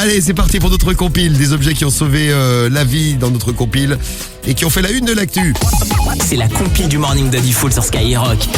Allez, c'est parti pour notre compile. Des objets qui ont sauvé la vie dans notre compile et qui ont fait la une de l'actu. C'est la compile du Morning de Diffoul sur Skyrock.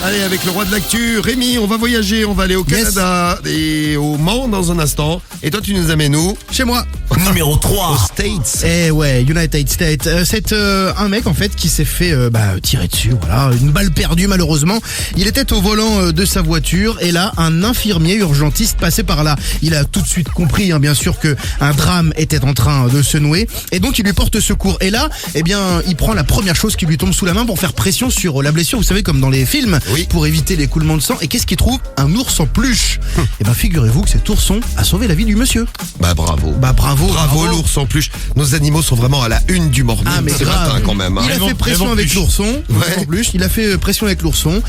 Allez, avec le roi de l'actu, Rémi, on va voyager. On va aller au Canada et au Mans dans un instant. Et toi, tu nous amènes où? Chez moi. Numéro 3. Aux States. Eh ouais, United States. C'est un mec en fait qui s'est fait tirer dessus, voilà, une balle perdue malheureusement. Il était au volant de sa voiture et là, un infirmier urgentiste passait par là. Il a tout de suite compris, bien sûr, que un drame était en train de se nouer et donc il lui porte secours. Et là, il prend la première chose qui lui tombe sous la main pour faire pression sur la blessure, vous savez, comme dans les films, pour éviter l'écoulement de sang. Et qu'est-ce qu'il trouve? Un ours en peluche. Et figurez-vous que cet ourson a sauvé la vie du monsieur. Bravo. Bravo l'ours en peluche. Nos animaux sont vraiment à la une du morning. Ah mais ce grave. matin quand même. Il a fait pression avec l'ourson. En plus, il a fait pression avec l'ourson.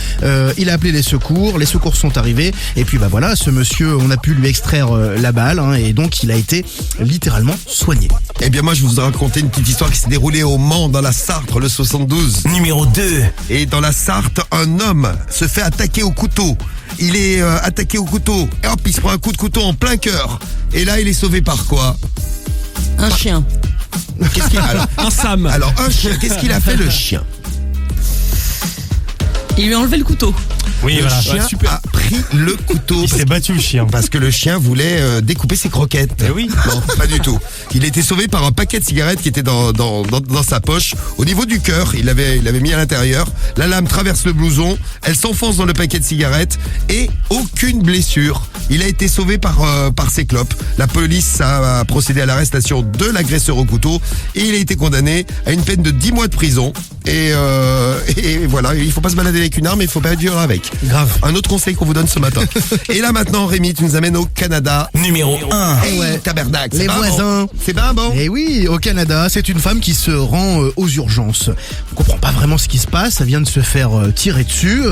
Il a appelé les secours. Les secours sont arrivés. Et puis voilà, ce monsieur, on a pu lui extraire la balle, et donc il a été littéralement soigné. Eh bien moi je vous ai raconté une petite histoire qui s'est déroulée au Mans dans la Sarthe le 72. Numéro 2. Et dans la Sarthe, un homme se fait attaquer au couteau. Il est attaqué au couteau. Et hop, il se prend un coup de couteau en plein cœur. Et là, il est sauvé par quoi? Un chien. Alors, Un Sam. alors un chien, qu'est-ce qu'il a fait le chien? Il lui a enlevé le couteau. Oui, Le voilà. chien a pris le couteau. Il s'est battu le chien. Parce que le chien voulait découper ses croquettes. Eh oui. Non, pas du tout. Il a été sauvé par un paquet de cigarettes qui était dans sa poche. Au niveau du cœur, il l'avait mis à l'intérieur. La lame traverse le blouson. Elle s'enfonce dans le paquet de cigarettes. Et aucune blessure. Il a été sauvé par ses clopes. La police a procédé à l'arrestation de l'agresseur au couteau. Et il a été condamné à une peine de 10 mois de prison. Et voilà, il faut pas se balader avec une arme, il faut pas être dur avec. Grave. Un autre conseil qu'on vous donne ce matin. Et là maintenant, Rémi, tu nous amènes au Canada. Numéro 1. Hey, tabernacle, Les c'est pas voisins. bon. C'est pas bon. Et oui, au Canada, c'est une femme qui se rend aux urgences. On comprend pas vraiment ce qui se passe. Elle vient de se faire tirer dessus,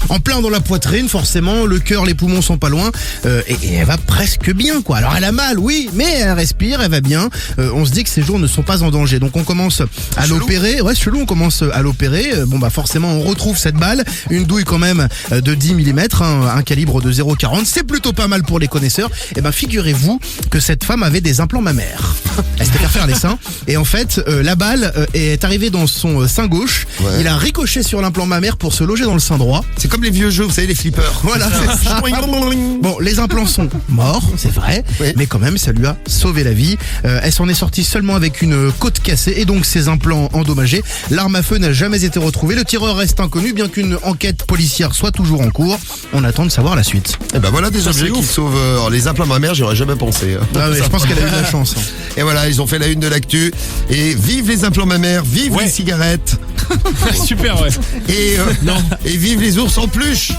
en plein dans la poitrine, forcément. Le cœur, les poumons sont pas loin, et elle va presque bien, quoi. Alors elle a mal, oui, mais elle respire, elle va bien. On se dit que ses jours ne sont pas en danger. Donc on commence à l'opérer. Ouais, chelou, on commence à l'opérer. Forcément, on retrouve cette balle, une douille quand même de 10 mm, un calibre de 0,40. C'est plutôt pas mal pour les connaisseurs. Et figurez-vous que cette femme avait des implants mammaires. Elle s'était fait faire les seins. Et en fait, la balle est arrivée dans son sein gauche. Ouais. Il a ricoché sur l'implant mammaire pour se loger dans le sein droit. C'est comme les vieux jeux, vous savez, les flippers. Voilà, c'est ça. Bon, les implants sont morts, c'est vrai, Oui. mais quand même, ça lui a sauvé la vie. Elle s'en est sortie seulement avec une côte cassée et donc ses implants endommagés. L'arme à feu n'a jamais été retrouvée. Le tireur reste inconnu, bien qu'une enquête policière soit toujours en cours. On attend de savoir la suite. Et voilà des objets qui sauvent. Alors, les implants mammaires, j'aurais jamais pensé. Je pense qu'elle a eu de la chance. Et voilà, ils ont fait la une de l'actu. Et vive les implants mammaires, vive les cigarettes. Super, ouais. Et vive les ours en peluche.